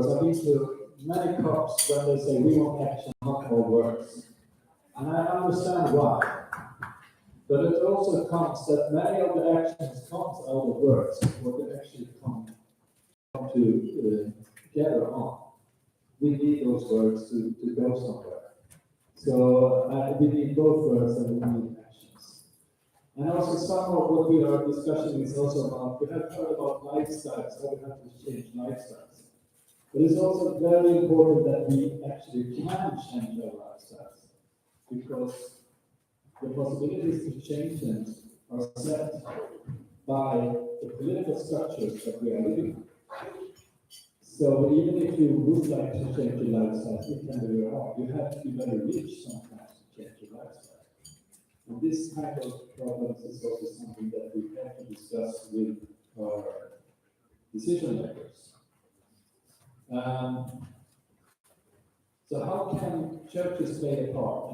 I've been to many COPs where they say we want action, not more words. And I understand why. But it also comes that many of the actions comes out of words, what they actually come to gather on. We need those words to go somewhere. So we need both words and we need actions. And also some of what we are discussing is also about, we have heard about lifestyles, how we have to change lifestyles. But it's also very important that we actually can change our lifestyles, because the possibilities to change them are set by the political structures that we are living in. So even if you would like to change your lifestyle, it can be very hard. You have to be very rich sometimes to change your lifestyle. And this kind of problems is also something that we have to discuss with our decision makers. So how can churches play a part?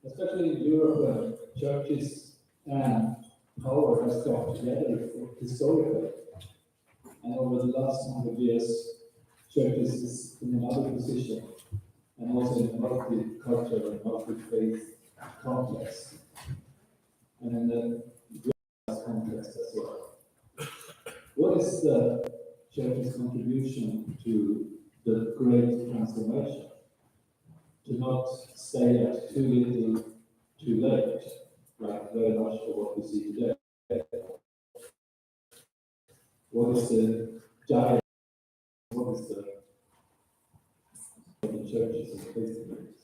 Especially in Europe, churches and power has come together historically. And over the last 100 years, churches is in another position, and also in a multicultural and multi-faith context, and in the global context as well. What is the church's contribution to the great transformation? To not stay at too little, too late, like very much of what we see today. What is the giant? What is the churches and faith communities?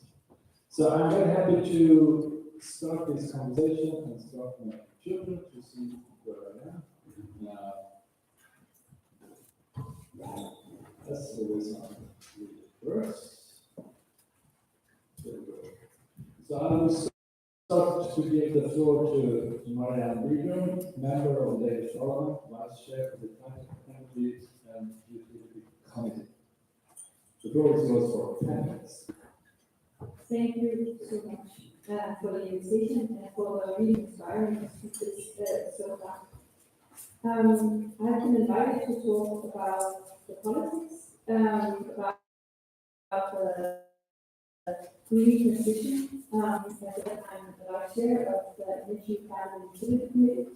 So I'm very happy to start this conversation and start my children to see where I am. That's always not really first. So I will start to give the floor to Marianne Bigum, member of the Danish Parliament, vice chair of the Energy and Utility Committee. The floor is yours for 10 minutes. Thank you so much for the invitation and for the really inspiring speeches so far. I've been invited to talk about the politics, about the green transition. I'm the vice chair of the Danish Parliament Utility Committee.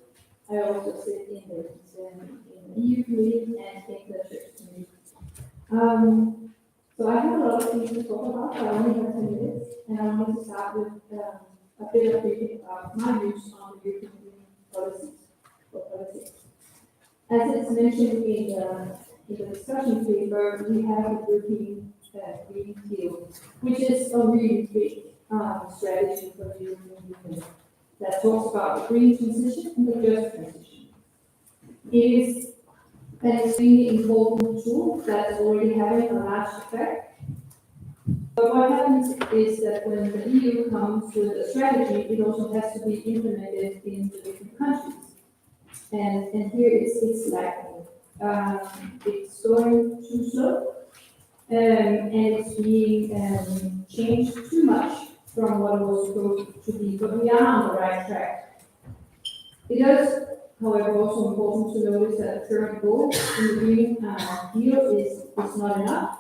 I also sit in the EU Committee and in the Church Committee. So I have a lot of things to talk about, but I only have 10 minutes, and I want to start with a bit of briefing about my views on the European Union policies or politics. As it's mentioned in the discussion paper, we have the European Green Deal, which is a really big strategy for the European Union that talks about the green transition and the just transition. It is an extremely important tool that's already having a large effect. But what happens is that when the EU comes with a strategy, it also has to be implemented in the different countries. And here it's lacking. It's going too slow, and it's being changed too much from what it was supposed to be, but we are on the right track. It is, however, also important to notice that the current goal in the Green Deal is not enough,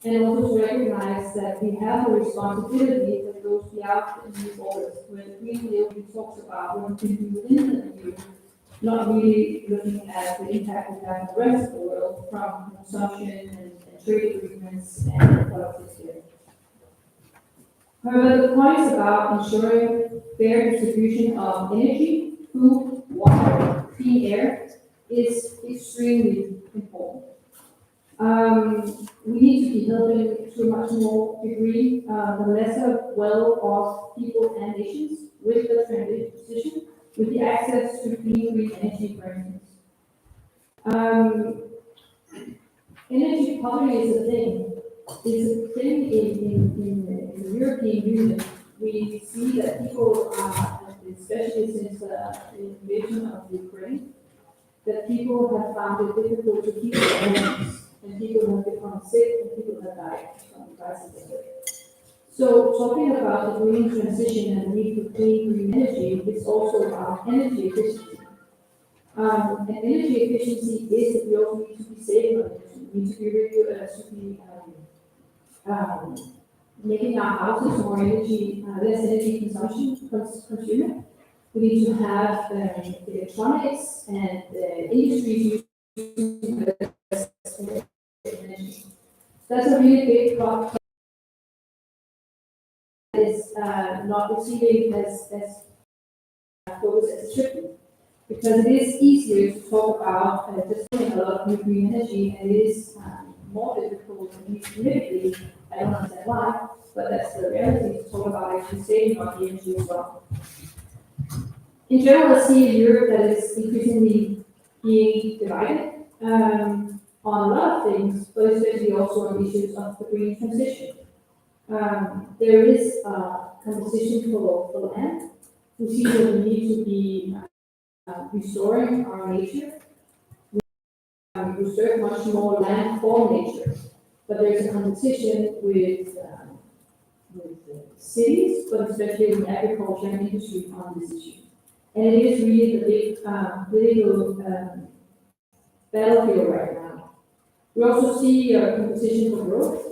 and also to recognize that we have a responsibility that goes beyond the EU borders. When the Green Deal talks about what we can do within the EU, not really looking at the impact we have on the rest of the world from consumption and trade agreements and politics here. However, the point is about ensuring fair distribution of energy, food, water, clean air is extremely important. We need to be helping to a much more degree the lesser well-off people and nations with the transition, with the access to clean green energy, for instance. Energy poverty is a thing. It's a thing in the European Union. We see that people are, especially since the invasion of Ukraine, that people have found it difficult to keep their homes, and people have become sick, and people have died from the crisis of it. So talking about the green transition and the need for clean green energy is also about energy efficiency. And energy efficiency is that we also need to be saving on energy. We need to be making our houses more energy, less energy consumer. We need to have electronics and industries using less energy. That's a really big part that is not receiving as focus as it should be. Because it is easier to talk about just having a lot of green energy, and it is more difficult and politically, I don't understand why, but that's the reality to talk about actually saving on the energy as well. In general, I see a Europe that is increasingly being divided on a lot of things, but especially also on issues of the green transition. There is a competition for land. We see that we need to be restoring our nature. We reserve much more land for nature, but there's a competition with cities, but especially with agriculture and industry on this issue. And it is really the big political battlefield right now. We also see a competition for growth.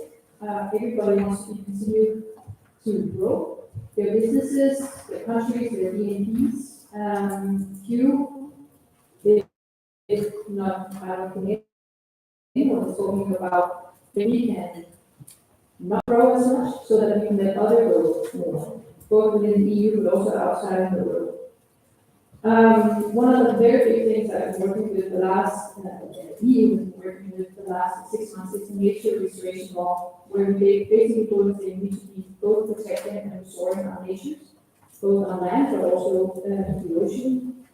Everybody wants to continue to grow their businesses, their countries, their BNPs. Few, if not anyone is talking about that we can not grow as much so that we can let other grow more, both within the EU but also outside of the world. One of the very big things I've been working with the last, EU has been working with the last 6 months is the nature restoration law, where we basically told us that we need to be both protecting and restoring our natures, both on land but also the ocean.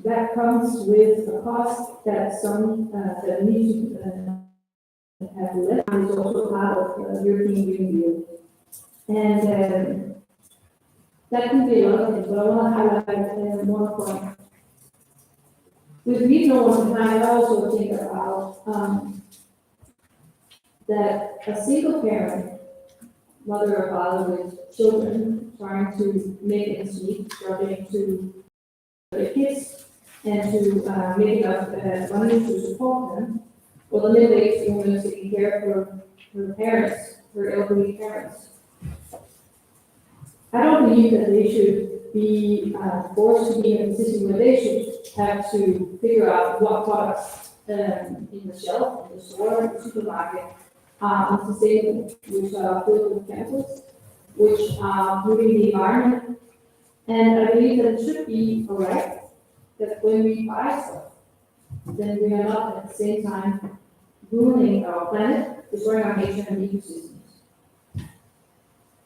That comes with a cost that some that need to have less, and is also part of the European Green Deal. And that can be a lot of things, but I want to highlight one point. With leave no one behind, I also think about that a single parent, mother or father with children, trying to make ends meet, struggling to their kids, and to make enough money to support them, or the middle-aged woman taking care of her parents, her elderly parents. I don't believe that they should be forced to be in a position where they should have to figure out what products in the shelf, in the store, in the supermarket are unsustainable, which are filled with chemicals, which are polluting the environment. And I believe that it should be a right that when we buy stuff, then we are not at the same time ruining our planet, destroying our nature and ecosystems.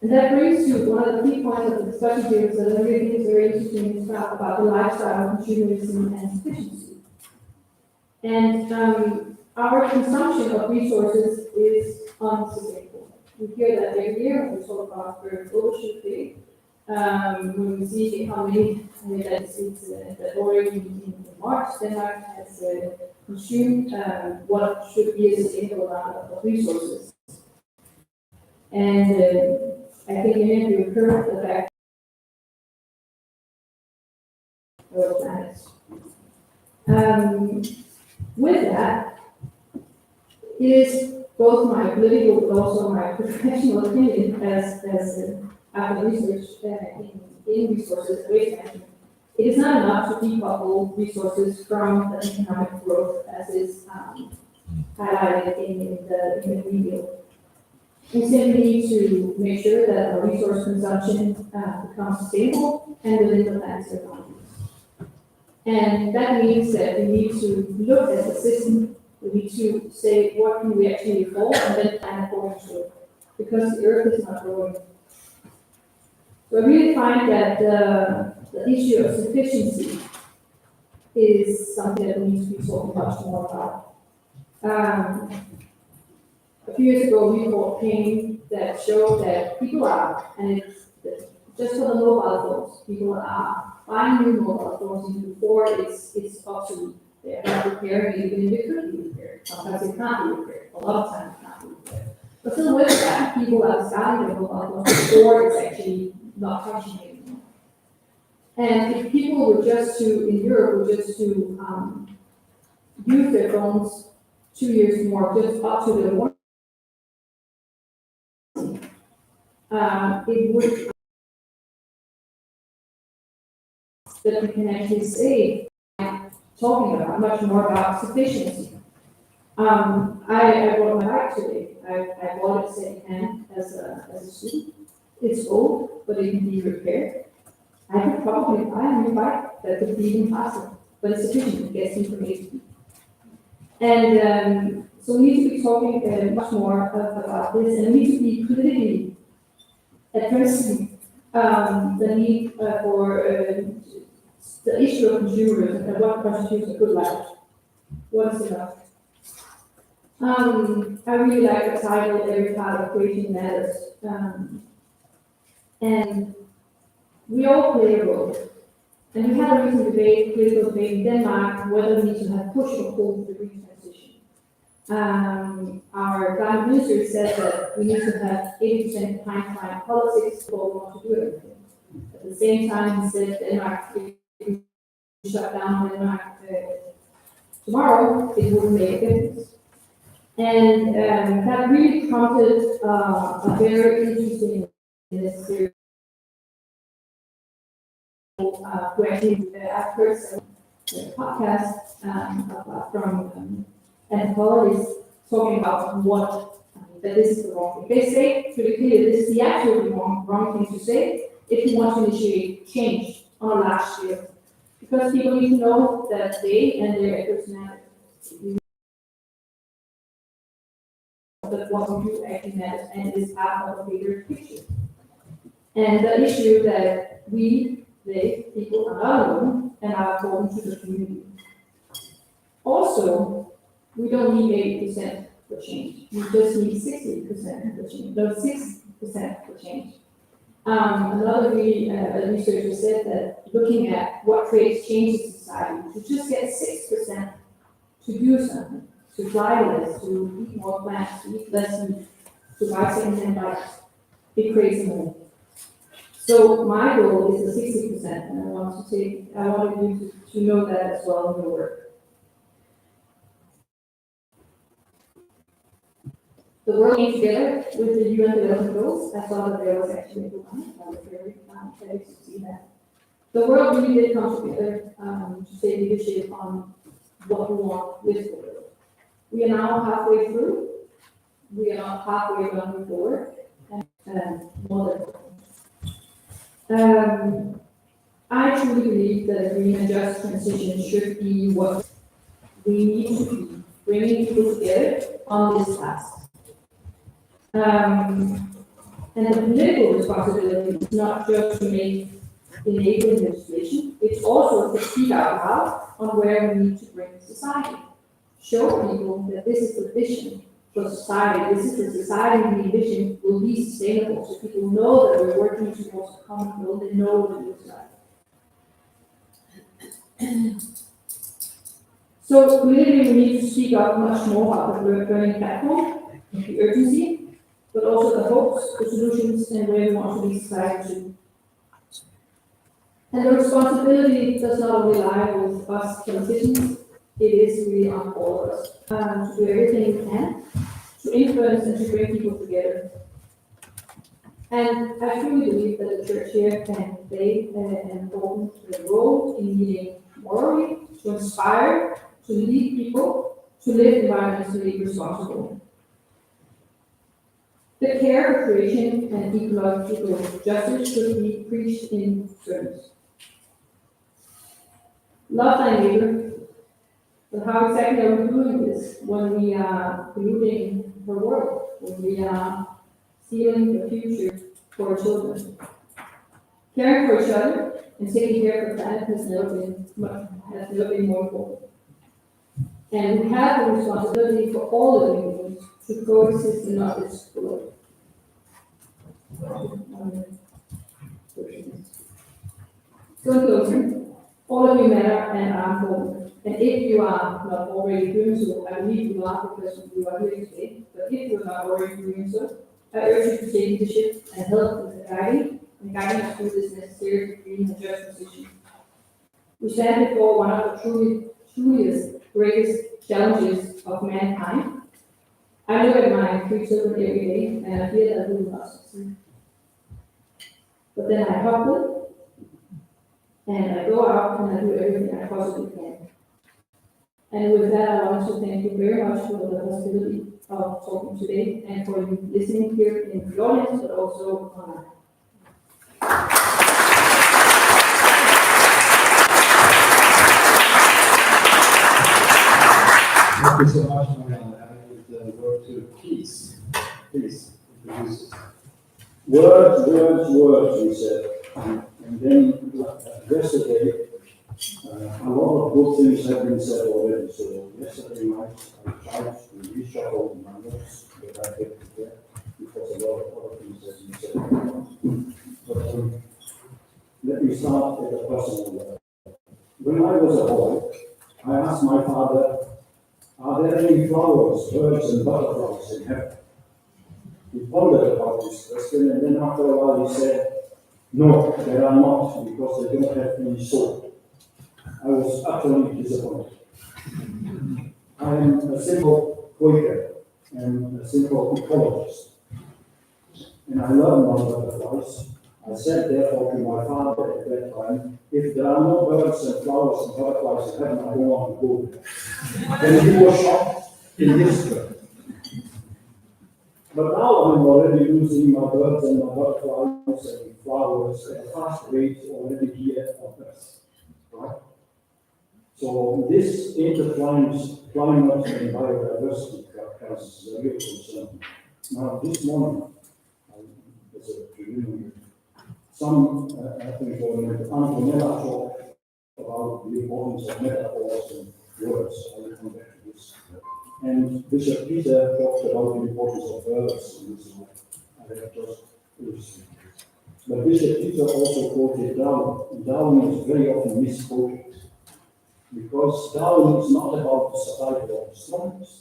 And that brings to one of the key points of the discussion here is that I really think is very interesting is about the lifestyle of consumerism and efficiency. And our consumption of resources is unsustainable. We hear that every year when we talk about where global should be. When we see the economy that already in March, Denmark has consumed what should be a sustainable amount of resources. And I think you need to recur the fact of planets. With that, it is both my political but also my professional opinion as after research in resources waste management. It is not enough to decouple resources from the economic growth as is highlighted in the Green Deal. We simply need to make sure that our resource consumption becomes sustainable and within the planet's boundaries. And that means that we need to look at the system. We need to say what can we actually afford and then plan according to it, because the Earth is not growing. So I really find that the issue of sufficiency is something that we need to be talking much more about. A few years ago, we report came that showed that people are, and it's just for the mobile phones, people are buying new mobile phones even before it's obsolete. They're not repairing it, even if it could be repaired. Sometimes it can't be repaired. A lot of times it can't be repaired. But still with that, people are starting their mobile phones before it's actually not functioning anymore. And if people were just to, in Europe, were just to use their phones 2 years more, just up to the one, it would, that we can actually say, talking about, much more about sufficiency. I bought my bike today. I bought it secondhand as a student. It's old, but it can be repaired. I could probably buy a new bike that could be even faster, but it's sufficient to get information. And so we need to be talking much more about this, and we need to be politically addressing the need for the issue of consumers and what constitutes a good life. What is enough? I really like the title, Every Part of Creation Matters. And we all play a role. And we had a recent debate, political debate in Denmark, whether we need to have push or pull the green transition. Our climate minister said that we need to have 80% behind climate politics before we want to do everything. At the same time, he said Denmark, if we shut down Denmark tomorrow, it wouldn't make a difference. And that really prompted a very interesting series. Who actually I've heard some podcasts from anthropologists talking about what that this is the wrong thing. They say pretty clearly this is the absolutely wrong thing to say if you want to initiate change on a large scale, because people need to know that they and their efforts matter. That what we do actually matters and is part of a bigger picture. And the issue that they, people are not alone and are important to the community. Also, we don't need 80% for change. We just need 60% for change. No, 6% for change. Another researcher said that looking at what creates change in society, to just get 6% to do something, to fly less, to eat more plants, to eat less meat, to buy second-hand bikes, it creates more. So my goal is the 60%, and I wanted you to know that as well in your work. The world came together with the UN Development Goals. I saw that there was actually a good one. I was very excited to see that. The world really did come together to take leadership on what we want with the world. We are now halfway through. We are not halfway done with the work, and more than I truly believe that a green and just transition should be what we need to be, bringing people together on this task. And the political responsibility is not just to make enabling legislation, it's also to speak out loud on where we need to bring society. Show people that this is the vision for society, this is the society we envision will be sustainable, so people know that we're working towards a common goal, they know what it looks like. So politically, we need to speak up much more about the burning platform, the urgency, but also the hopes, the solutions, and where we want to be society to. And the responsibility does not only lie with us politicians, it is really on all of us to do everything we can to influence and to bring people together. And I truly believe that the church here can play an important role in leading morally, to inspire, to lead people, to live environmentally responsible. The care of creation and ecological justice should be preached in terms. Love thy neighbor, but how exactly are we doing this when we are polluting the world, when we are stealing the future for our children? Caring for each other and taking care of the planet has never been more important. And we have the responsibility for all the living beings to coexist in not this world. So in closing, all of you matter and are important. And if you are not already doing so, I believe you are because you are here today. But if you are not already doing so, I urge you to take leadership and help with the guiding and guiding us through this necessary green and just transition. We stand before one of the truest greatest challenges of mankind. I look at my 3 children every day and I fear that we will not succeed. But then I help them and I go out and I do everything I possibly can. And with that, I want to thank you very much for the possibility of talking today and for you listening here in the audience, but also online. Thank you so much, Marianne. I give the word to Kees. Please, introduce yourself. Words, he said. And then yesterday, a lot of good things have been said already. So yesterday night, I tried to reshuffle my notes that I had prepared because a lot of other things have been said. But let me start with a personal level. When I was a boy, I asked my father, "Are there any flowers, birds, and butterflies in heaven?" He pondered about this question, and then after a while he said, "No, there are not, because they don't have any soul." I was utterly disappointed. I am a simple Quaker and a simple ecologist, and I love my butterflies. I said therefore to my father at that time, "If there are no birds and flowers and butterflies in heaven, I don't want to go there." Then he was shocked in this way. But now I'm already losing my birds and my butterflies and flowers at a fast rate already here on Earth. Right? So this intertwines climate and biodiversity crisis is a real concern. Now this morning, as a preliminary, some environment, Antonella talked about the importance of metaphors and words. I will come back to this. And Bishop Peter talked about the importance of verbs in this book. I have just illustrated. But Bishop Peter also quoted Darwin. Darwin is very often misquoted because Darwin is not about the survival of the strongest.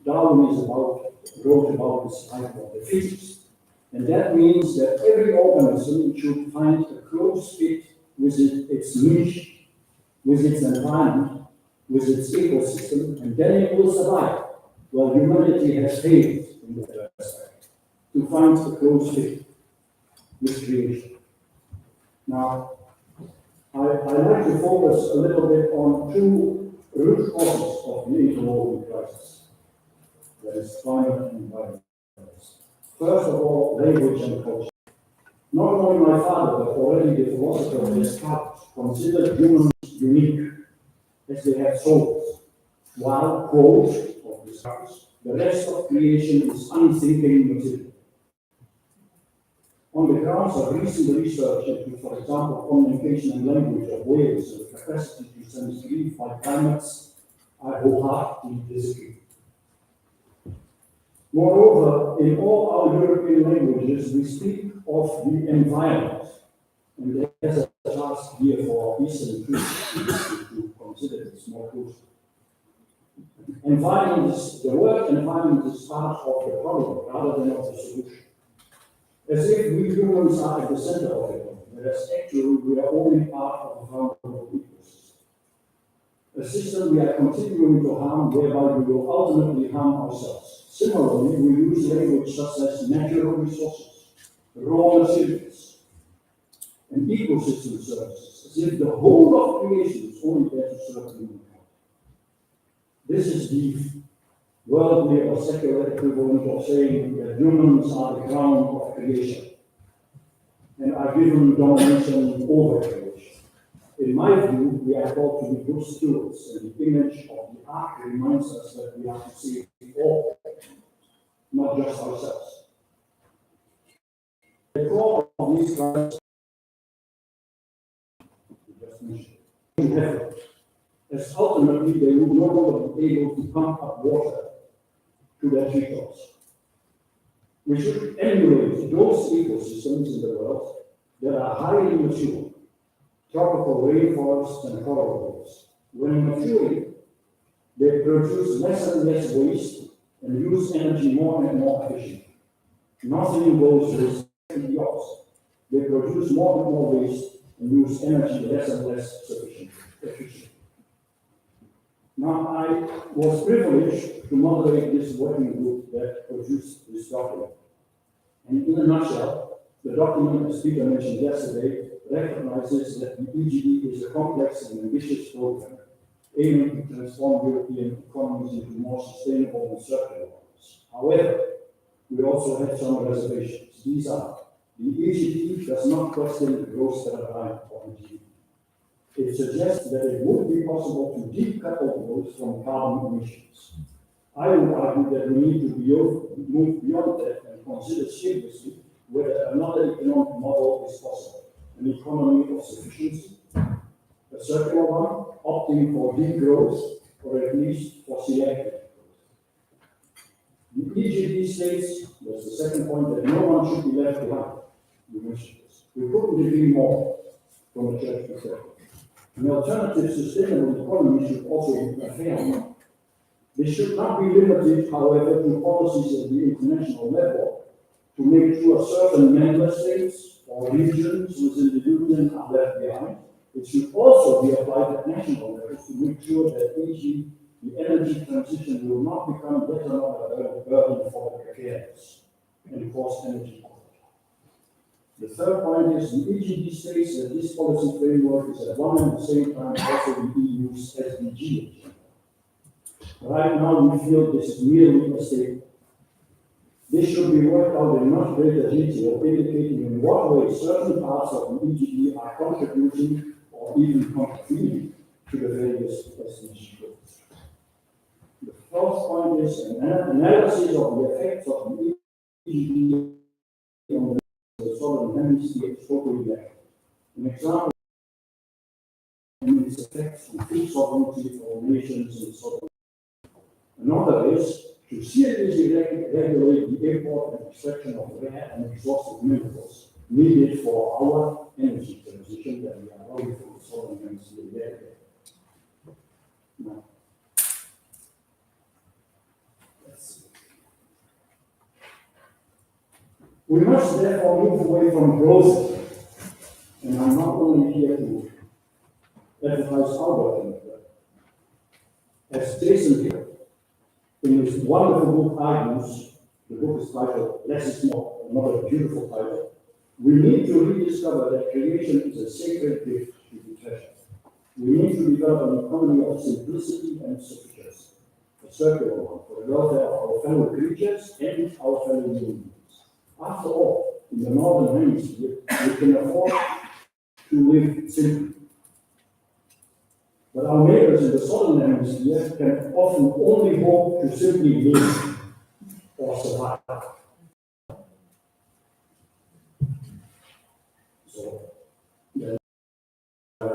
Darwin wrote about the survival of the fittest. And that means that every organism should find a close fit with its niche, with its environment, with its ecosystem, and then it will survive. Well, humanity has failed in that aspect to find a close fit with creation. Now, I like to focus a little bit on 2 root causes of the interwoven crisis. That is climate and environment. First of all, language and culture. Not only my father, but already the philosopher Descartes considered humans unique, as they have souls, while, quote, of Descartes, the rest of creation is unthinking material. On the grounds of recent research into, for example, communication and language of whales and capacity to sense grief by primates, I wholeheartedly disagree. Moreover, in all our European languages, we speak of the environment, and there's a task here for ECEN to consider this more closely. The word environment is part of the problem rather than of the solution. As if we humans are at the center of it, whereas actually we are only part of a vulnerable ecosystem. A system we are continuing to harm, whereby we will ultimately harm ourselves. Similarly, we use language such as natural resources, raw materials, and ecosystem services, as if the whole of creation is only there to serve humankind. This is the worldly or secular equivalent of saying that humans are the crown of creation and are given domination over creation. In my view, we are called to be good stewards, and the image of the ark reminds us that we have to save all, not just ourselves. The core of these crises in heaven, as ultimately they would no longer be able to pump up water to their treetops. We should emulate those ecosystems in the world that are highly mature, tropical rainforests and coral reefs. When maturing, they produce less and less waste and use energy more and more efficiently. Nothing goes to the opposite. They produce more and more waste and use energy less and less efficiently. Now, I was privileged to moderate this working group that produced this document. And in a nutshell, the document, as Peter mentioned yesterday, recognizes that the EGD is a complex and ambitious program aiming to transform European economies into more sustainable and circular ones. However, we also have some reservations. These are: the EGD does not question the growth paradigm of EGD. It suggests that it would be possible to decouple growth from carbon emissions. I would argue that we need to move beyond that and consider seriously whether another economic model is possible. An economy of sufficiency, a circular one, opting for degrowth, or at least for selective growth. The EGD states, that's the second point, that no one should be left behind. You mentioned this. We couldn't agree more from the church perspective. An alternative sustainable economy should also be a fair one. This should not be limited, however, to policies at the international level to make sure certain member states or regions within the Union are left behind. It should also be applied at national levels to make sure that the energy transition will not become yet another burden for the precarious and cause energy poverty. The third point is the EGD states that this policy framework is at one and the same time also the EU's SDG agenda. Right now, we feel this is merely a statement. This should be worked out in much greater detail, indicating in what way certain parts of the EGD are contributing or even contributing to the various SDG goals. The fourth point is an analysis of the effects of the EGD on the southern hemisphere is totally lack. An example is its effects on food sovereignty for nations in southern. Another is to seriously regulate the import and extraction of rare and exhaustive minerals needed for our energy transition that we are running for the southern hemisphere there. Now, we must therefore move away from growth, and I'm not only here to advertise our work, as Jason here in his wonderful book argues, the book is titled Less is More, another beautiful title. We need to rediscover that creation is a sacred gift to be treasured. We need to develop an economy of simplicity and sufficiency, a circular one for the welfare of our fellow creatures and our fellow human beings. After all, in the northern hemisphere, we can afford to live simply. But our neighbors in the southern hemisphere can often only hope to simply live or survive. So,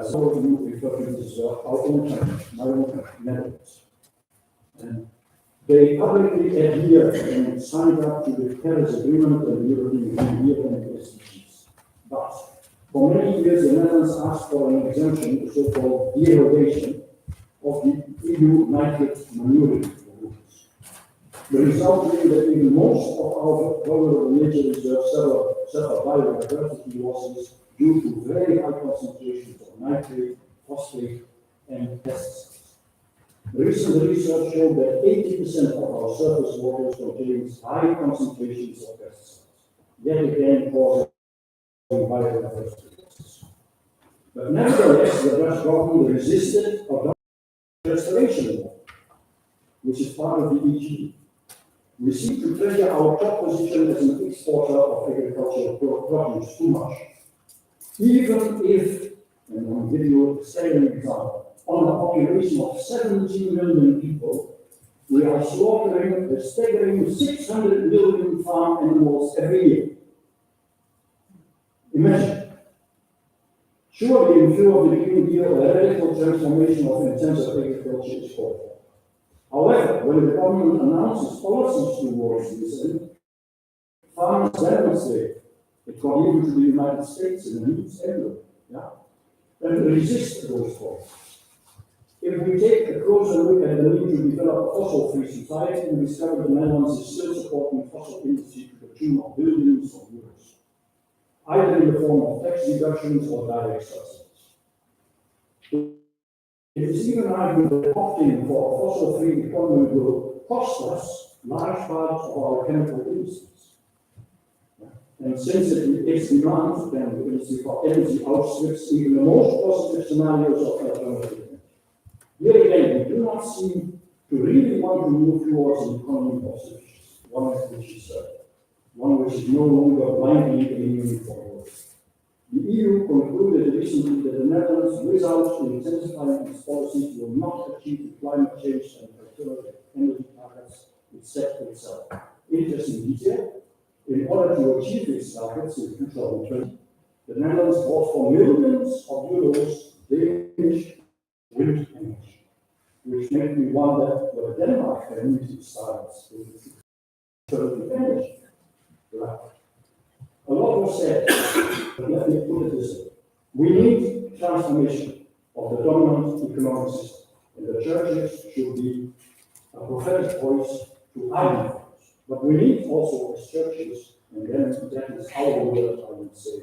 some of you refer to this as our own country, my own country, Netherlands. And they publicly adhere and signed up to the Paris Agreement and the European Union and the SDGs. But for many years, the Netherlands asked for an exemption, the so-called derogation of the EU nitrate manuring rules. The result being that even most of our vulnerable nature reserves suffer biodiversity losses due to very high concentrations of nitrate, phosphate, and pesticides. Recent research showed that 80% of our surface waters contains high concentrations of pesticides, yet again causing biodiversity losses. But nevertheless, the Dutch government resisted adopting restoration law, which is part of the EG. We seem to treasure our top position as an exporter of agricultural produce too much. Even if, and I'll give you a staggering example, on a population of 17 million people, we are slaughtering a staggering 600 million farm animals every year. Imagine. Surely, in view of the Green Deal, a radical transformation of intensive agriculture is called for. However, when the government announces policies towards this end, farmers demonstrate. It got even to the United States in the news everywhere, and resist those calls. If we take a closer look at the need to develop a fossil-free society, we discover the Netherlands is still supporting fossil industry to the tune of billions of euros. either in the form of tax reductions or direct subsidies. It is even argued that opting for a fossil-free economy will cost us large parts of our chemical industries. And since its demand for energy outstrips even the most positive scenarios of alternative energy. Here again, we do not seem to really want to move towards an economy of sufficiency, one which is no longer blindly aiming for growth. The EU concluded recently that the Netherlands, without intensifying its policies, will not achieve the climate change and alternative energy targets it set for itself. Interesting detail. In order to achieve its targets in 2020, the Netherlands bought for millions of euros Danish wind energy, which made me wonder whether Denmark can meet its targets with its alternative energy. Right. A lot was said, but let me put it this way. We need transformation of the dominant economic system, and the churches should be a prophetic voice to argue for us. But we need also, as churches, and then that is our word, I would say,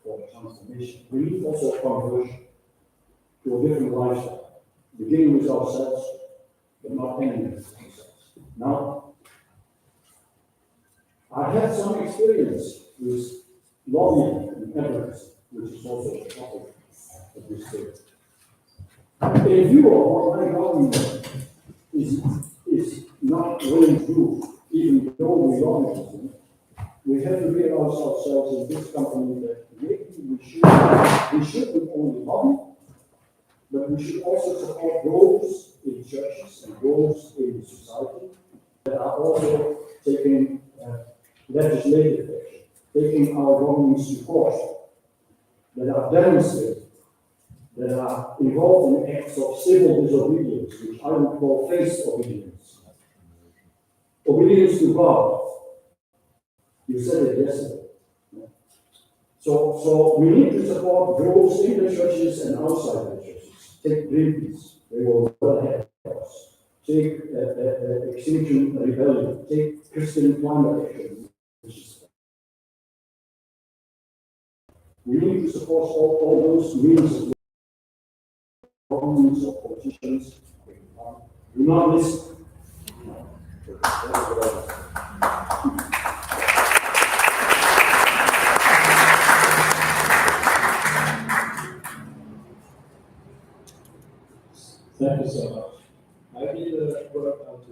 for transformation. We need also conversion to a different lifestyle, beginning with ourselves, but not ending with ourselves. Now, I had some experience with lobbying and advocacy, which is also a topic of this day. In view of what my government is not willing to do, even though we lobby for them, we have to realize ourselves in this company that maybe we shouldn't only lobby, but we should also support those in churches and those in society that are also taking legislative action, taking our governments to court, that are demonstrating, that are involved in acts of civil disobedience, which I would call face obedience. Obedience to God. You said it yesterday. So we need to support those in the churches and outside the churches. Take Greenpeace, they will go ahead of us. Take Extinction Rebellion, take Christian Climate Action. We need to support all those means of governments or politicians. Do not listen. Thank you so much. I did work out to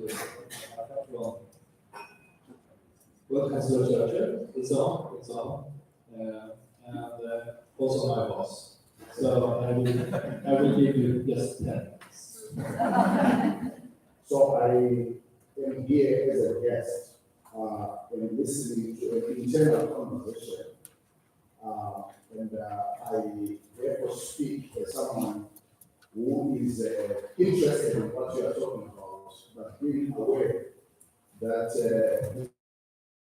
work as a church. It's on. And also my boss. So I will give you just 10 minutes. So I am here as a guest and listening to an internal conversation. And I therefore speak as someone who is interested in what you are talking about, but being aware that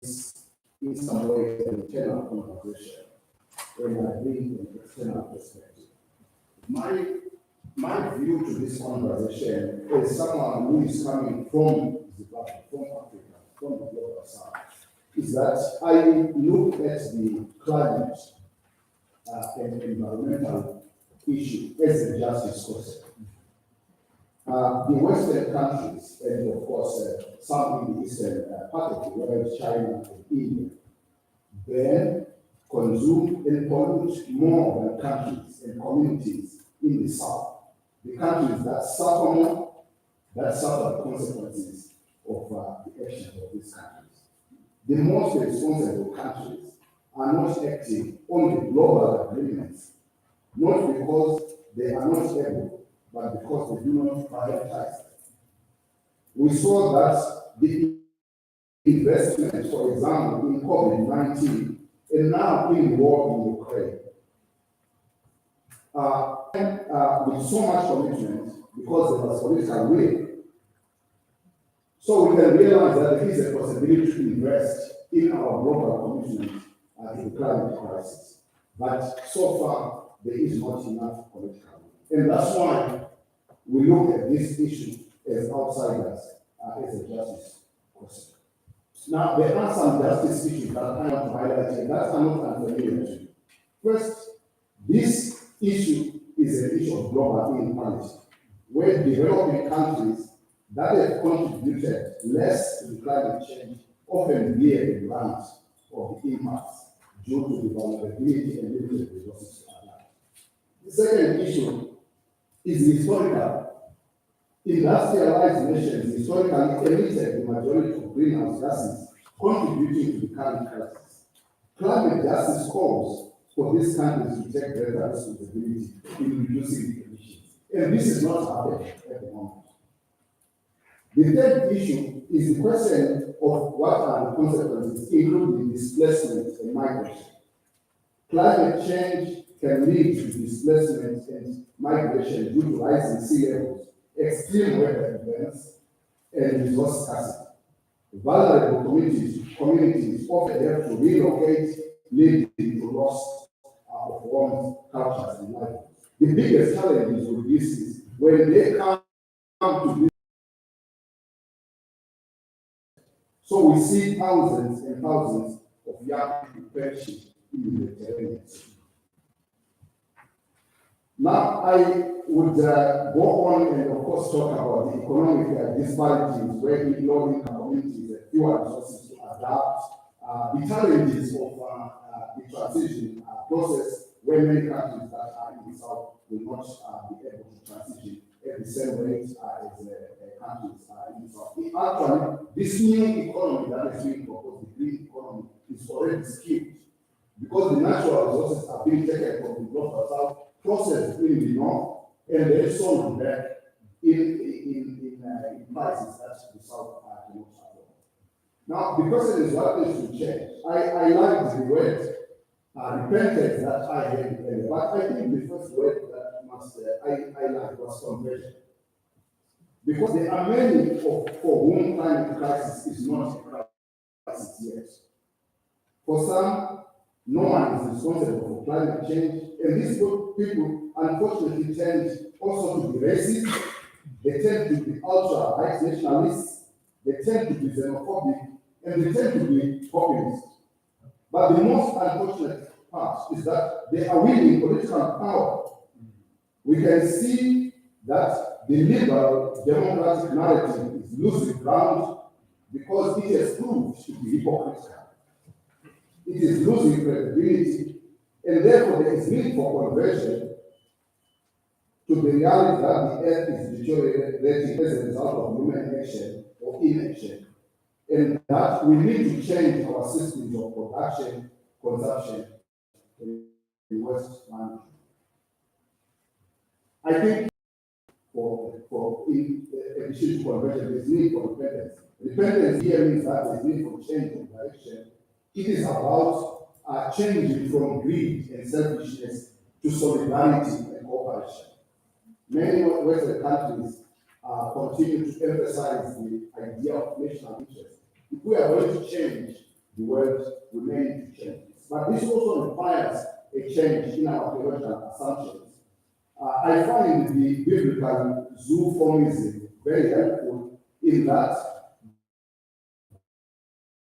this in some way an internal conversation when I bring an external perspective. My view to this conversation is someone who is coming from Zimbabwe, from Africa, from the global south, is that I look at the climate and environmental issue as a justice concept. The Western countries, and of course some in the Eastern part of the world, China and India, then consume and pollute more than countries and communities in the South. The countries that suffer more, that suffer the consequences of the actions of these countries. The most responsible countries are not acting on the global agreements, not because they are not able, but because they do not prioritize. We saw that the investment, for example, in COVID-19, and now in war in Ukraine, with so much commitment, because there was political will. So we can realize that there is a possibility to invest in our global commitment to the climate crisis. But so far, there is not enough political will. And that's why we look at this issue as outsiders, as a justice question. Now, there are some justice issues that I want to highlight here that are not unfamiliar to you. First, this issue is an issue of global inequality, where developing countries that have contributed less to the climate change often bear the brunt of the impacts due to the vulnerability and limited resources to apply. The second issue is historical. Industrialized nations historically emitted the majority of greenhouse gases, contributing to the current crisis. Climate justice calls for these countries to take greater responsibility in reducing the emissions. And this is not happening at the moment. The third issue is the question of what are the consequences, including displacement and migration. Climate change can lead to displacement and migration due to rising sea levels, extreme weather events, and resource scarcity. Vulnerable communities often have to relocate, leading to loss of warmth, cultures, and life. The biggest challenges with this is when they come to this. So we see thousands and thousands of young people perishing in the Mediterranean Sea. Now, I would go on and, of course, talk about the economic disparities where low-income communities have fewer resources to adapt, the challenges of the transition process, where many countries that are in the south will not be able to transition at the same rate as countries in the south. Actually, this new economy that is being proposed, the green economy, is already skewed because the natural resources are being taken from the global south, processed in the north, and then sold back in prices that the south cannot afford. Now, the question is what needs to change. I like the word repentance that I had earlier, but I think the first word that I like was conversion. Because there are many for whom climate crisis is not a crisis yet. For some, no one is responsible for climate change, and these people unfortunately tend also to be racist, they tend to be ultra-right nationalists, they tend to be xenophobic, and they tend to be populist. But the most unfortunate part is that they are winning political power. We can see that the liberal democratic narrative is losing ground because it has proved to be hypocritical. It is losing credibility, and therefore there is need for conversion to the reality that the earth is deteriorating as a result of human action or inaction, and that we need to change our systems of production, consumption, and waste management. I think in addition to conversion, there is need for repentance. Repentance here means that there is need for change of direction. It is about changing from greed and selfishness to solidarity and cooperation. Many Western countries continue to emphasize the idea of national interest. If we are going to change the world, we may need to change this. But this also requires a change in our theological assumptions. I find the biblical zooformism very helpful in that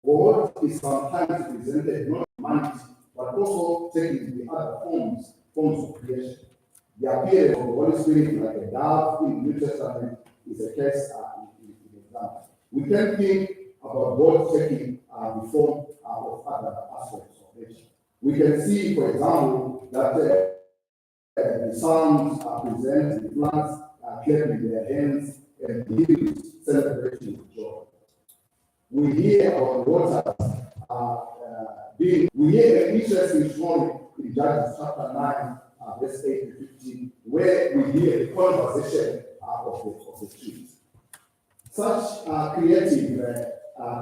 God is sometimes presented not humanity, but also taking the other forms of creation. The appearance of the Holy Spirit like a dove in the New Testament is a case in example. We can think about God taking the form of other aspects of nature. We can see, for example, that the Psalms present the plants clapping their hands and the hymns celebrating with joy. We hear about waters we hear an interesting story in Judges chapter 9, verse 8 to 15, where we hear the conversation of the trees. Such creative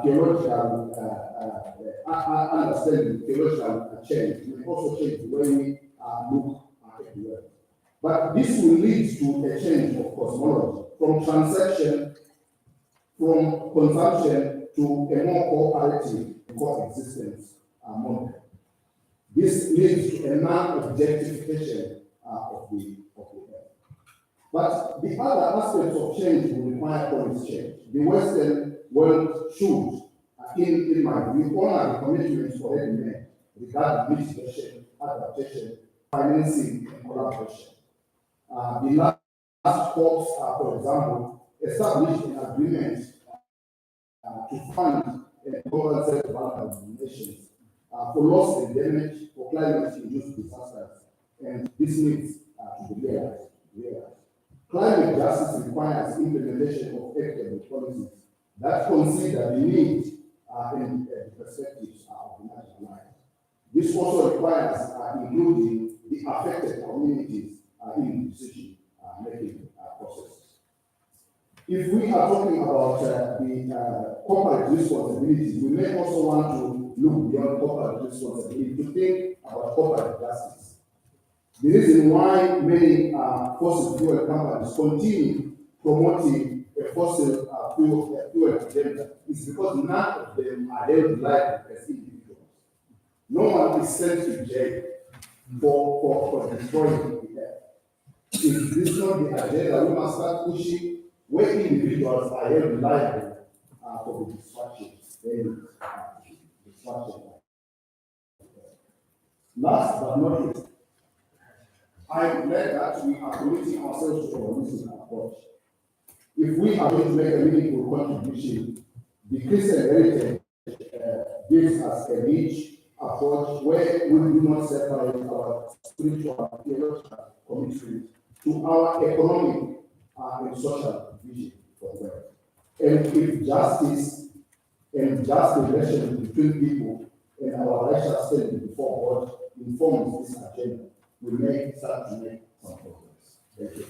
theological understanding, theological change will also change the way we look at the world. But this will lead to a change of cosmology from transaction, from consumption to a more cooperative coexistence model. This leads to a non-objectification of the earth. But the other aspects of change will require policy change. The Western world should in my view, honor the commitments already made regarding mitigation, adaptation, financing, and collaboration. The last talks, for example, established an agreement to fund and compensate vulnerable nations for loss and damage for climate-induced disasters, and this needs to be realized. Climate justice requires implementation of equitable policies that consider the needs and the perspectives of the marginalized. This also requires including the affected communities in the decision-making process. If we are talking about the corporate responsibilities, we may also want to look beyond corporate responsibility to think about corporate justice. The reason why many fossil fuel companies continue promoting a fossil fuel agenda is because none of them are held liable as individuals. No one is sent to jail for destroying the earth. If this is not the agenda, we must start pushing where individuals are held liable for the destruction. Last but not least, I'm glad that we are committing ourselves to a holistic approach. If we are going to make a meaningful contribution, the Christian heritage gives us a rich approach where we do not separate our spiritual and theological commitment to our economic and social vision for the world. And if justice and just relations between people and our righteous standing before God informs this agenda, we may start to make some progress. Thank you.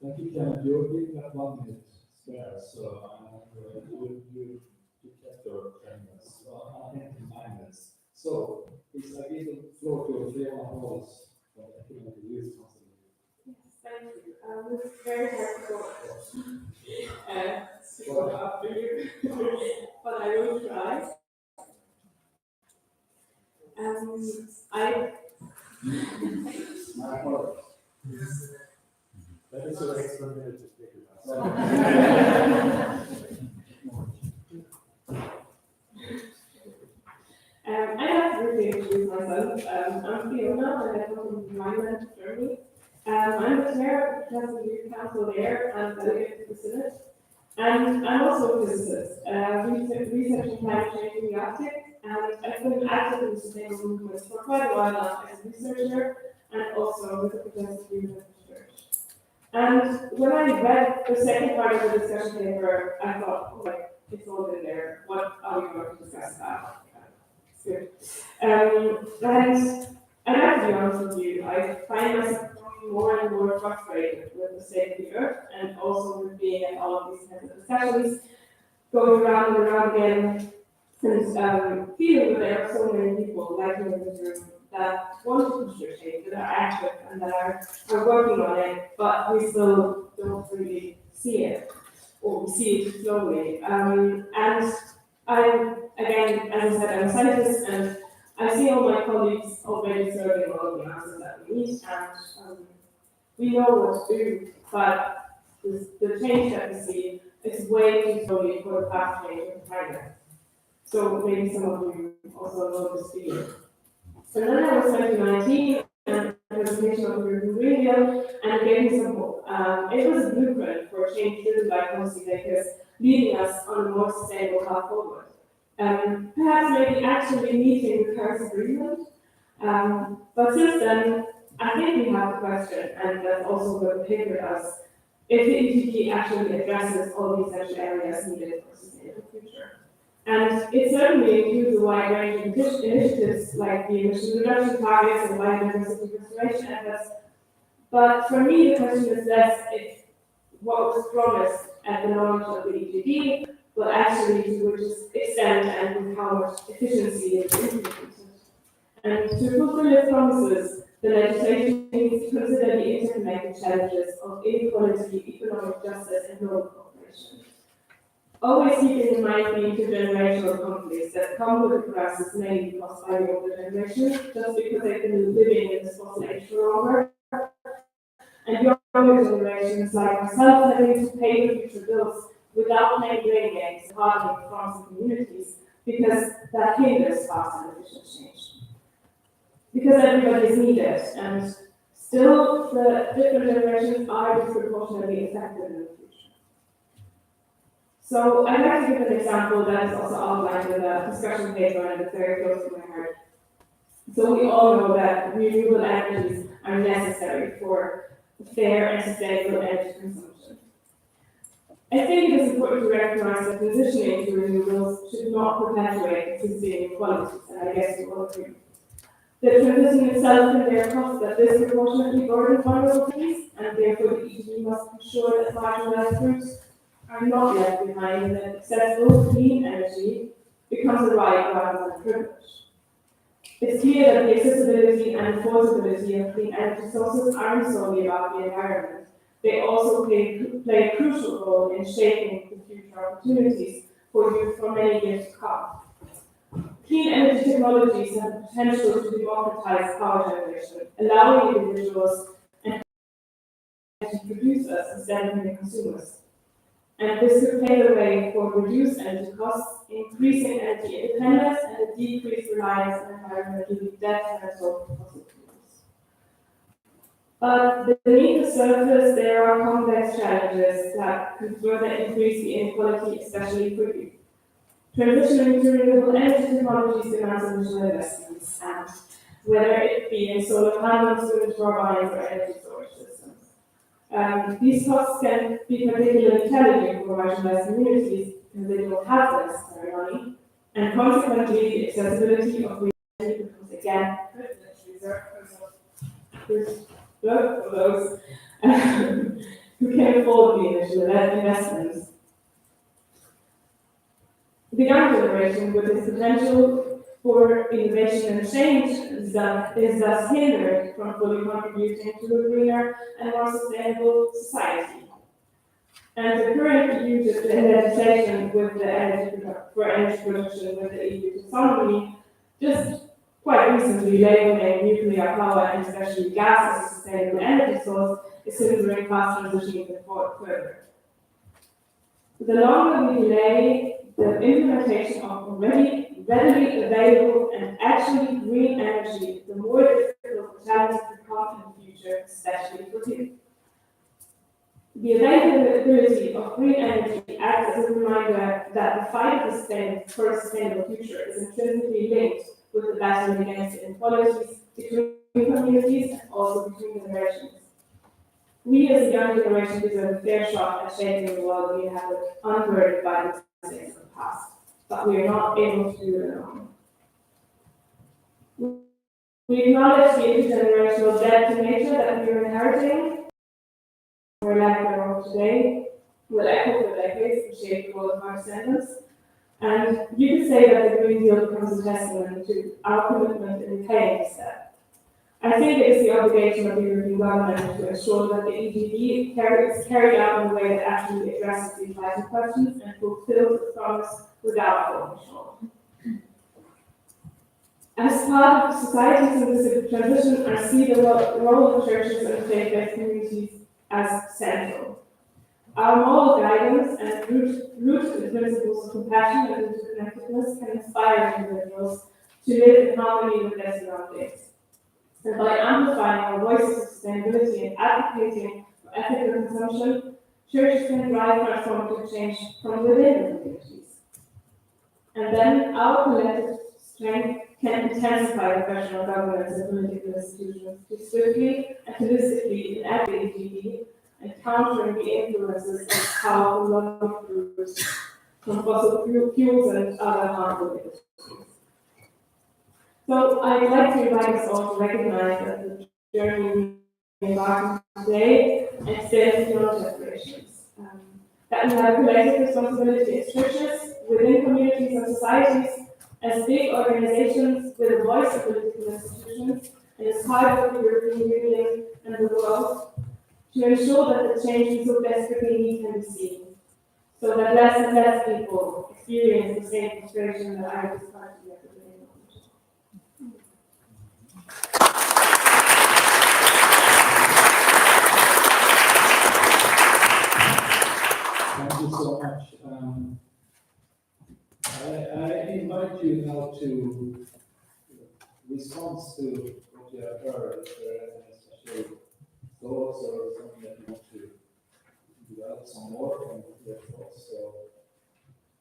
Thank you, Kenneth. You've got 1 minute spare, so you kept your 10 minutes. Well, I think 9 minutes. So, please, I give the floor to Fiona Paulus for the Ecumenical Youth Council. Yes, thank you. This is very hard to go after you, but I will try. My apologies. That is your extra minute to speak about. I have to briefly introduce myself. I'm Fiona, and I'm from Marianne, Germany. I'm the chair of the Youth Council there and delegate to the Senate. And I'm also a physicist, researching climate change in the Arctic, and I've been active in sustainable movements for quite a while now as a researcher and also with the Progressive Youth Church. And when I read the second part of the discussion paper, I thought, oh, like, it's all in there. What are we going to discuss about? It's good. And I have to be honest with you, I find myself growing more and more frustrated with the state of the earth and also with being at all of these kinds of discussions, going around and around again, and feeling that there are so many people like me in this room that want to push their change, that are active and that are working on it, but we still don't really see it, or we see it slowly. And I'm, again, as I said, I'm a scientist, and I see all my colleagues already serving all of the answers that we need, and we know what to do, but the change that we see is way too slowly for the fast change in China. So maybe some of you also know this feeling. And then I was 2019, and the presentation of the European Green Deal, and it gave me some hope. It was a blueprint for change driven by policymakers, leading us on a more sustainable path forward. Perhaps maybe actually meeting the Paris Agreement. But since then, I think we have the question, and that's also what the paper does, if the ETP actually addresses all the essential areas needed for a sustainable future. And it certainly includes a wide range of initiatives like the emission reduction targets and biodiversity restoration efforts. But for me, the question is less if what was promised at the launch of the ETP, but actually to which extent and with how much efficiency is implemented. And to fulfill its promises, the legislation needs to consider the interconnected challenges of inequality, economic justice, and global cooperation. Always keeping in mind the intergenerational conflicts that come with the crisis mainly caused by the older generation, just because they've been living in this fossil age for longer, and younger generations like myself having to pay the future bills without playing blame games and hardening farms and communities, because that hinders fast and efficient change. Because everybody is needed, and still the different generations are disproportionately affected in the future. So I'd like to give an example that is also outlined in the discussion paper and it's very close to my heart. So we all know that renewable energies are necessary for fair and sustainable energy consumption. I think it is important to recognize that transitioning to renewables should not perpetuate existing inequalities, and I guess you all agree. The transition itself can bear costs that disproportionately burden vulnerable communities, and therefore the ECEN must ensure that marginalized groups are not left behind and that accessible clean energy becomes a right rather than a privilege. It's clear that the accessibility and affordability of clean energy sources aren't solely about the environment. They also play a crucial role in shaping the future opportunities for youth for many years to come. Clean energy technologies have the potential to democratize power generation, allowing individuals and energy producers instead of many consumers. And this could pave the way for reduced energy costs, increasing energy independence, and a decreased reliance on environmentally detrimental fossil fuels. But beneath the surface, there are complex challenges that could further increase the inequality, especially for youth. Transitioning to renewable energy technologies demands initial investments, and whether it be in solar panels, wind turbines, or energy storage systems. These costs can be particularly challenging for marginalized communities because they don't have the necessary money, and consequently, the accessibility of green energy becomes again a privilege reserved for those who can afford the initial investments. The young generation, with its potential for innovation and change, is thus hindered from fully contributing to a greener and more sustainable society. And the current EU legislation with the energy production with the EU taxonomy just quite recently labeling nuclear power and especially gas as a sustainable energy source is hindering fast transitioning further. The longer we delay the implementation of already readily available and actually green energy, the more difficult the challenges become in the future, especially for youth. The availability of green energy acts as a reminder that the fight for a sustainable future is intrinsically linked with the battle against inequalities between communities and also between generations. We as a young generation deserve a fair shot at shaping the world we have unburdened by the mistakes of the past, but we are not able to do it alone. We acknowledge the intergenerational debt to nature that we are inheriting. Our lack thereof today will echo for decades and shape the world of our descendants. And you could say that the Green Deal becomes a testament to our commitment in repaying this debt. I think it is the obligation of the European government to ensure that the EGD is carried out in a way that actually addresses these vital questions and fulfills its promise without falling short. As part of society's inclusive transition, I see the role of churches and faith-based communities as central. Our moral guidance and rooted in principles of compassion and interconnectedness can inspire individuals to live in harmony with their surroundings. And by amplifying our voices of sustainability and advocating for ethical consumption, churches can drive transformative change from within the communities. And then our collective strength can intensify the pressure on governments and political institutions to swiftly and holistically enact the EGD and countering the influences of powerful lobby groups from fossil fuels and other harmful industries. So I'd like to invite us all to recognize that the journey we embark on today extends beyond generations. That we have collective responsibility as churches, within communities and societies, as big organizations with a voice of political institutions, and as part of the European Union and the world, to ensure that the change we so desperately need can be seen, so that less and less people experience the same frustration that I have described to you at the beginning. to respond to what you have heard, is there any special thoughts or something that you want to develop some more from your thoughts? So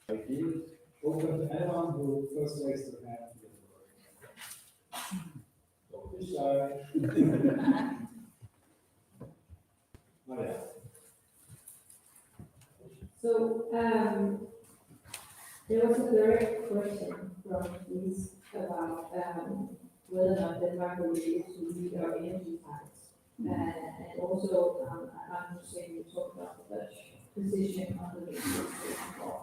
I feel open to anyone who first raised their hand. Don't be shy. Marianne. So, there was a direct question from Kees about, whether or not Denmark will be able to meet our energy targets. And also, I'm just saying, we talked about the Dutch position on the law.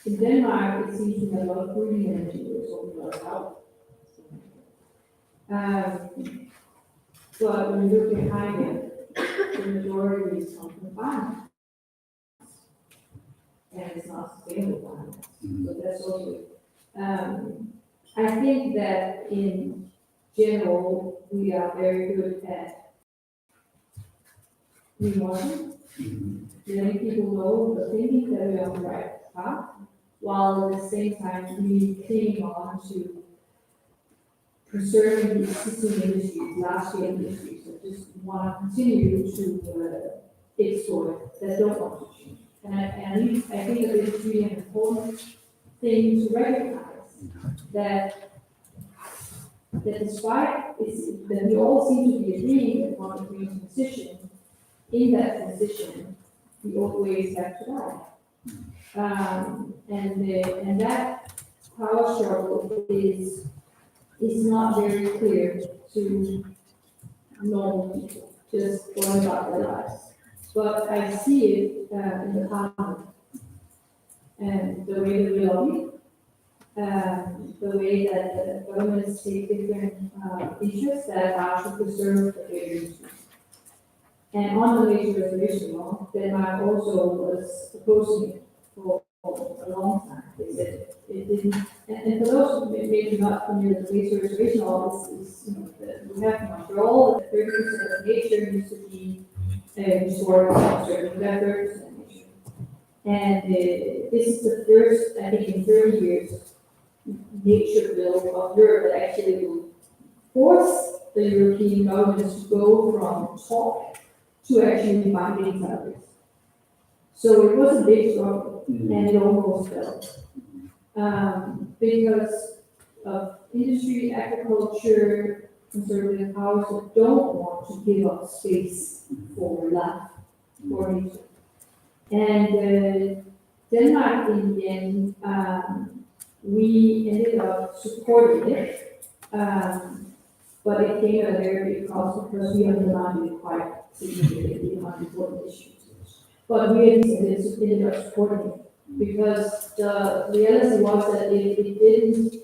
In Denmark, it seems to be a lot of green energy, we're talking about. But when you look behind it, the majority is come from farmers. And it's not sustainable farming. So that's also, I think that in general, we are very good at rewarming. Letting people know the thinking that we're on the right path, while at the same time we cling on to preserving the existing industries, large-scale industries that just want to continue to export, that don't want to change. And I think that it's really an important thing to recognize that despite that we all seem to be agreeing that we want to bring transition, in that transition, the old ways have to die. And that power struggle is not very clear to normal people, just going about their lives. But I see it in the Parliament, and the way that we lobby, the way that the governments take different interests that are to preserve the area. And on the nature reservation law, Denmark also was opposing it for a long time. They said it didn't, and for those who maybe not familiar with the nature reservation law, is we have in Montreal that 30% of nature needs to be restored, we have 30% nature. And this is the first, I think, in 30 years, nature bill of Europe that actually will force the European governments to go from talk to actually binding targets. So it was a big struggle, and it almost fell. Because of industry, agriculture, conservative powers that don't want to give up space for life, for nature. And Denmark, in the end, we ended up supporting it, but it came at a very big cost because we undermined it quite significantly on important issues. But we ended up supporting it because the reality was that if it didn't,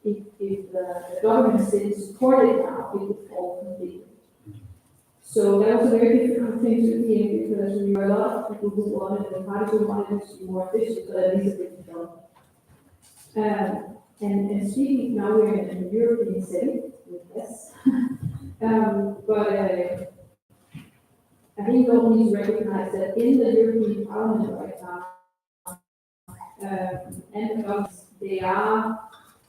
if the government didn't support it now, it would fall completely. So that was a very difficult thing to be in because we were a lot of people who wanted, and parties who wanted it to be more efficient, but at least it didn't go. And speaking, now we're in a European setting with this, but I think we all need to recognize that in the European Parliament right now, and the governments, they are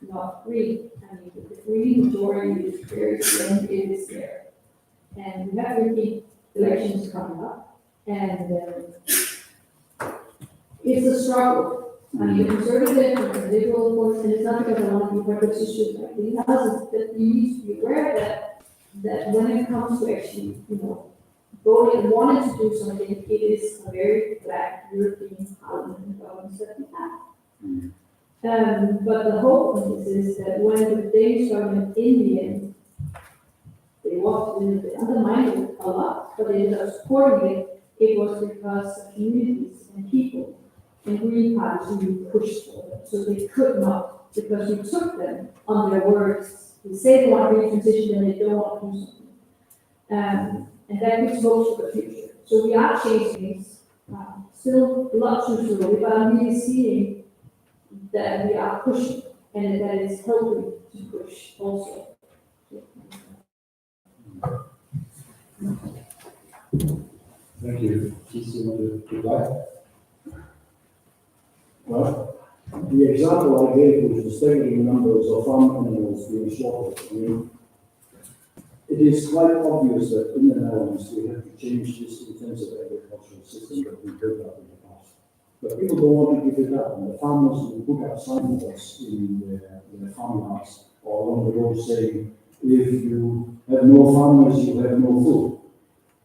not green. I mean, the green majority is very slim, it is there. And we have European elections coming up, and it's a struggle. I mean, the conservative and the liberal, of course, and it's not because I want to be perfect, it's just like the analysis that you need to be aware that when it comes to actually, voting and wanting to do something, it is a very black European Parliament and governments that we have. But the hope of this is that when the Danish government, in the end, they undermined it a lot, but they ended up supporting it, it was because the communities and people and Green parties really pushed for them. So they could not, because we took them on their words. They say they want to transition and they don't want to do something. And that gives hope for the future. So we are changing things, still a lot too slowly, but I'm really seeing that we are pushing and that is helping to push also. Thank you. Kees, you want to reply? Well, The example I gave was the staggering numbers of farm animals being slaughtered. I mean, it is quite obvious that in the Netherlands we have to change this intensive agricultural system that we built up in the past. But people don't want to give it up, and the farmers will put up signboards in the farmhouse or along the road saying, if you have no farmers, you have no food.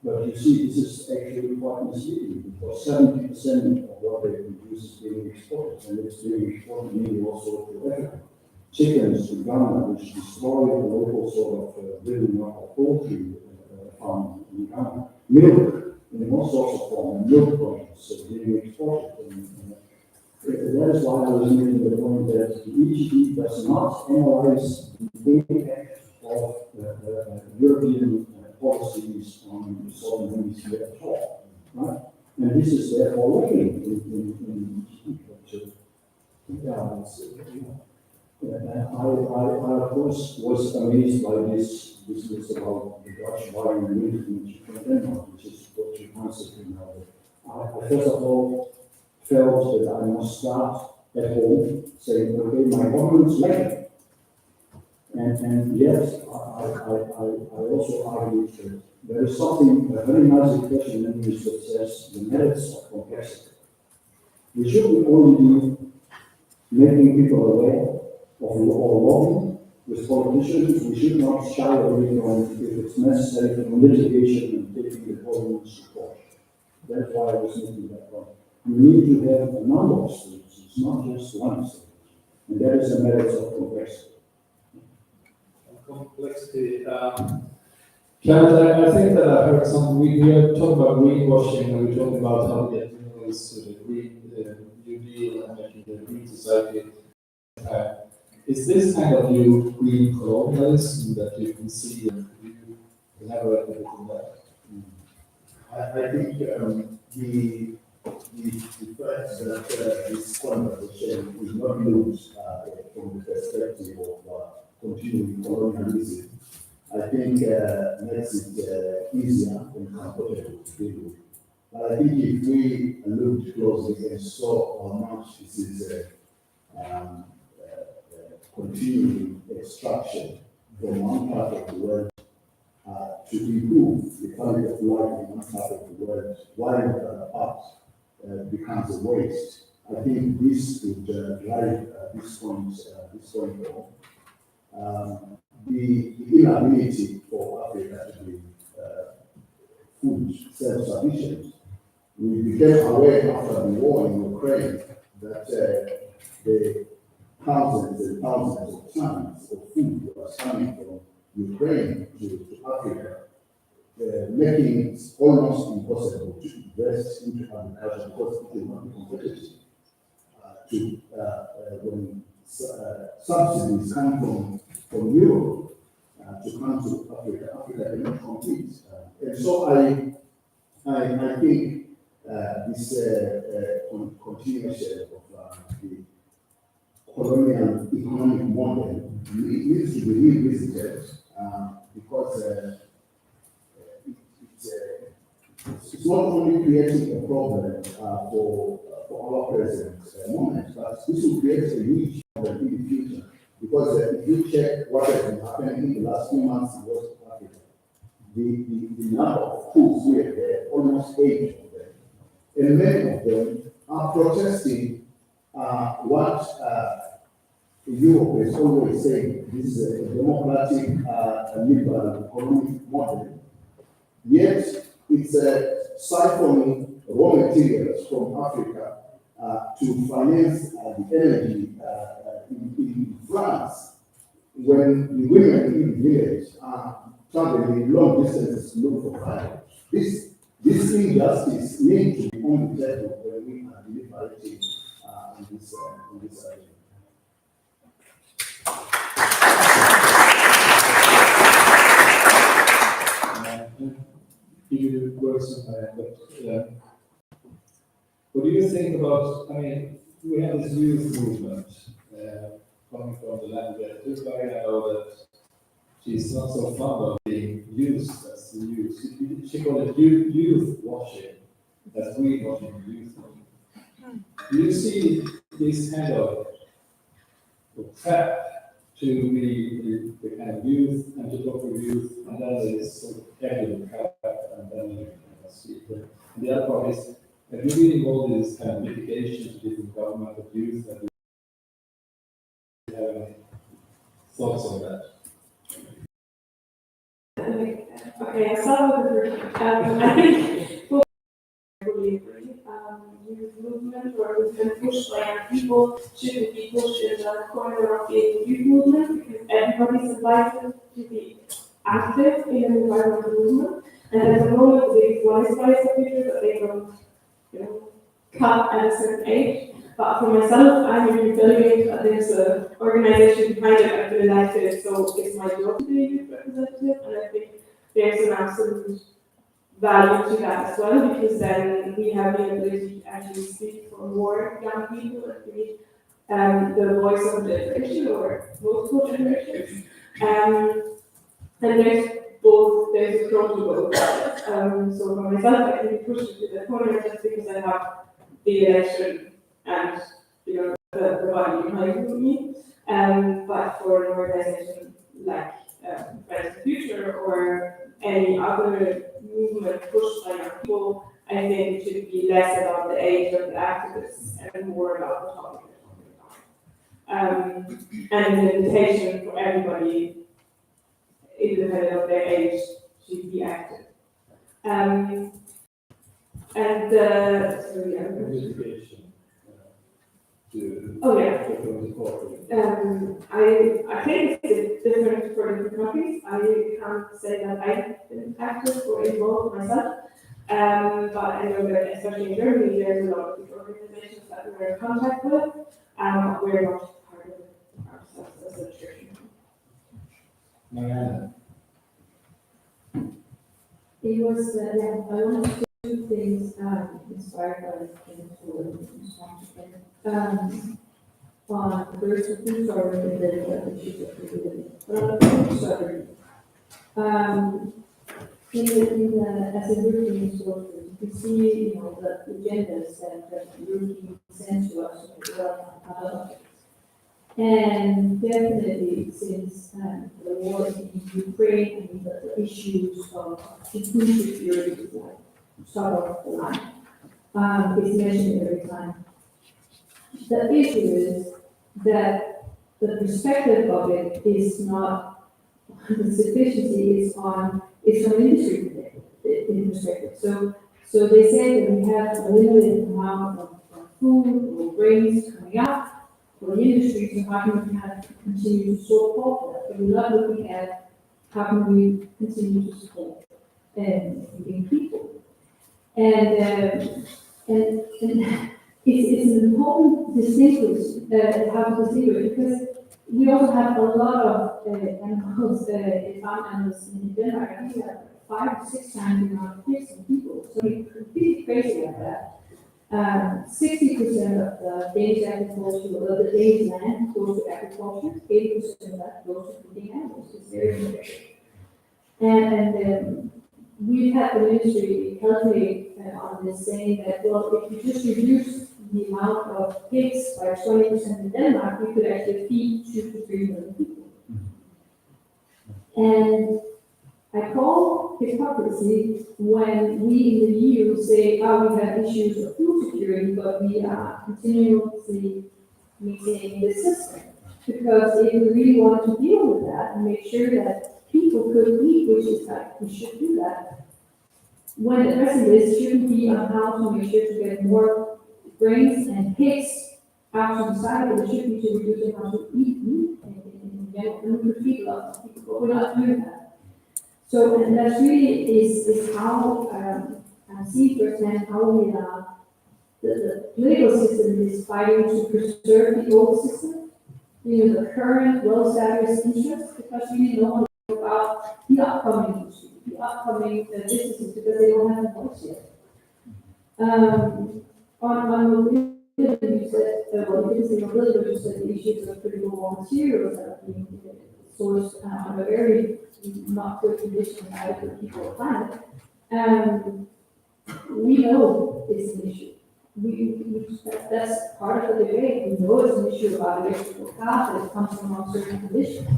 But you see, this is actually quite misleading, because 70% of what they produce is being exported, and it's being exported mainly also to Africa. Chickens to Ghana, which destroy the local sort of building up of poultry farm in Ghana. Milk, in all sorts of forms, milk products being exported. That is why I was making the point that the EGD does not analyze the impact of European policies on the southern hemisphere at all, right? And this is therefore lacking in EGD. I of course was amazed by this list about the Dutch wine and milk which you condemn, which is what you constantly know. I first of all felt that I must start at home saying, okay, my government's lacking. And yes, I also argued that there is something, a very nice expression in English that says the merits of complexity. We shouldn't only be making people aware of lobbying with politicians. We should not shy away from, if it's necessary, from litigation and taking the government's support. That's why I was making that point. You need to have a number of states, it's not just one state. And that is the merits of complexity. Complexity. Kenneth, I think that I heard we are talking about greenwashing, and we're talking about how to get minerals to the green New Deal and making the green society. Is this kind of new green colonialism that you can see, and you elaborate a bit on that? I think the fact that this conversation is not looked from the perspective of continuing colonialism, I think makes it easier and comfortable to deal with. But I think if we looked closely and saw how much this is continuing extraction from one part of the world to improve the quality of life in one part of the world, while the other part becomes a waste. I think this would drive this point home. The inability for Africa to be food self-sufficient. We became aware after the war in Ukraine that the thousands and thousands of tons of food was coming from Ukraine to Africa, making it almost impossible to invest into agriculture because it will not be competitive. When subsidies come from Europe to come to Africa, Africa cannot compete. And so I think this continuation of the colonial economic model needs to be revisited because it's not only creating a problem for our present moment, but this will create a huge problem in the future. Because if you check what has been happening in the last few months in West Africa, the number of coups we have there, almost 8 of them, and many of them are protesting what Europe is always saying, this is a democratic, liberal economic model. Yet it's siphoning raw materials from Africa to finance the energy in France, when the women in the village are traveling long distances to look for fire. This injustice needs to be on the table when we are deliberating in this area. You work somewhere, but what do you think about, I mean, we have this youth movement coming from the land where I know that she's not so fond of being used as the youth. She called it youth washing, that's greenwashing youth. you see this kind of trap to the kind of youth and to talk to youth, and then there is sort of academic trap, and then you can see it. And the other part is, have you been involved in this kind of mitigation to different government of youth, and do you have any thoughts on that? Okay, I start with the first. I think we'll fully agree. Youth movement or who's been pushed by young people shouldn't be pushed in the corner of the youth movement, because everybody's invited to be active in an environmental movement. And at the moment, they visualize the future that they don't, cut at a certain age. But for myself, I'm really feeling that there's an organization behind it. I've been elected, so it's my job to be a youth representative, and I think there's an absolute value to that as well, because then we have the ability to actually speak for more young people and be the voice of the generation or multiple generations. And there's a pro to both. So for myself, I can be pushed to the corner just because I have the election and the value behind me. But for an organization like Friends of the Future or any other movement pushed by young people, I think it should be less about the age of the activists and more about the topic they're talking about. And the invitation for everybody, independent of their age, to be active. Mitigation to Oh yeah. to the court. I think it's different for different countries. I can't say that I've been active or involved myself, but I know that especially in Germany, there's a lot of these organizations that we're in contact with, but we're not part of it ourselves as a church. Marianne. It was, I wanted to do two things inspired by Kenneth. On the first of two, sorry, and then the issues of the but on the first, sorry, as a European sources, we see, the agendas that the European sent to us about. And definitely, since the war in Ukraine and the issues of food security, like start off the line, is mentioned every time. The issue is that the perspective of it is not, the sufficiency is from industry in perspective. So they say that we have a limited amount of food or grains coming out for the industry, so how can we kind of continue to support that? But we're not looking at how can we continue to support feeding people. And it's an important distinguish, how to distinguish, because we also have a lot of animals, farm animals in Denmark. I think we have 5 or 6 times the amount of pigs and people. So we're completely crazy like that. 60% of the Danish agriculture, or the Danish land goes to agriculture, 80% of that goes to feeding animals. It's very important. And we've had the ministry calculate on this, saying that, well, if you just reduce the amount of pigs by 20% in Denmark, we could actually feed 2 to 3 million people. And I call hypocrisy when we in the EU say, oh, we have issues of food security, but we are continuously maintaining the system. Because if we really want to deal with that and make sure that people could eat, which is like we should do that, when addressing this shouldn't be on how to make sure to get more grains and pigs out to the side, but it should be to reduce the amount of eat meat in general, and we could feed a lot of people, but we're not doing that. So, and that really is how I see firsthand how we are, the political system is fighting to preserve the old system, the current well-established interests, because we don't know about the upcoming issues, the upcoming businesses, because they don't have the voice yet. On mobility, you said, well, you didn't say mobility, but you said the issues of critical raw materials that are being sourced on a very not good condition for people on the planet. We know it's an issue. that's part of the debate. We know it's an issue about electrical cars, that it comes from uncertain conditions.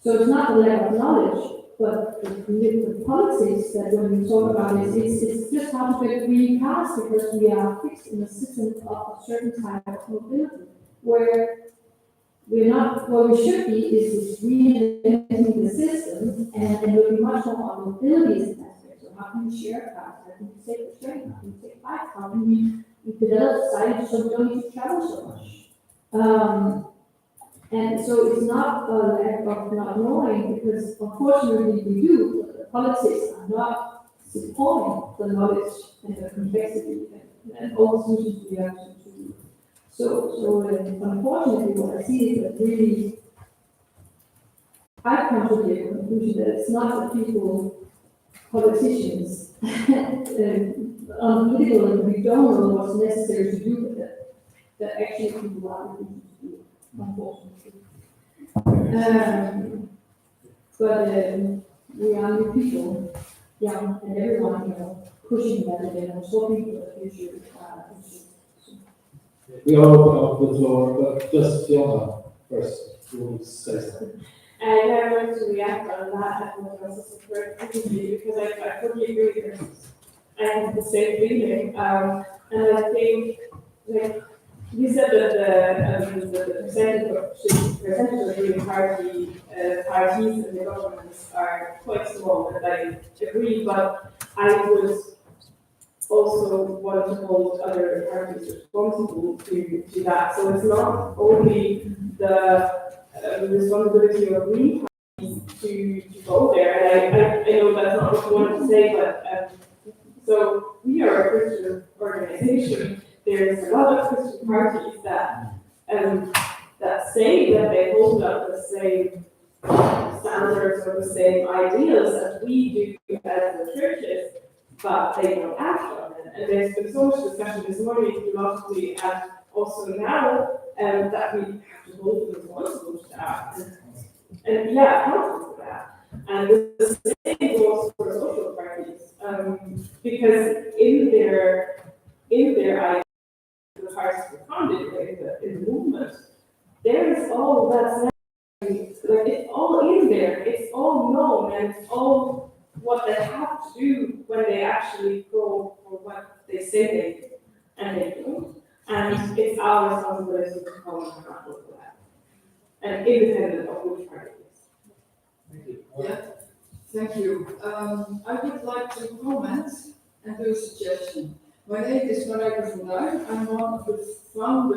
So it's not the lack of knowledge, but the politics that when we talk about it, it's just how to get green cars because we are fixed in a system of a certain type of mobility, where we're not, where we should be is reinventing the system and looking much more on mobility as an aspect. So how can we share cars? How can we take the train? How can we take bikes? How can we develop sites so we don't need to travel so much? And so it's not a lack of not knowing, because unfortunately we do, but the politics are not supporting the knowledge and the complexity and all the solutions we have to do. So unfortunately what I see is that really, I've come to the conclusion that it's not the people, politicians, on political level, we don't know what's necessary to do with it, that actually people are looking to do, unfortunately. But we are new people, young, and everyone, pushing that agenda, hoping for the future. We all open up the floor, but just Fiona first, you want to say something? And I want to react on that and what else is particularly because I totally agree with this. I have the same feeling. And I think, like, you said that the percentage of green parties in the governments are quite small, and I agree, but I would also want to hold other parties responsible to that. So it's not only the responsibility of green parties to go there, and I know that's not what you wanted to say, but so we are a Christian organization. There's a lot of Christian parties that say that they hold up the same standards or the same ideals as we do as the churches, but they don't act on it. And there's been so much discussion this morning theologically and also now that we have to hold them responsible to that. And yeah, accountable for that. And the same goes for social parties, because in their ideas, the parties were founded in the movement, there is all that's necessary, like it's all in there, it's all known, and it's all what they have to do when they actually go for what they say they do, and they don't. And it's our responsibility to come and accountable for that, and independent of which party it is. Thank you. Yeah, thank you. I would like to comment and do a suggestion. My name is Marianne Bigum. I'm one of the founders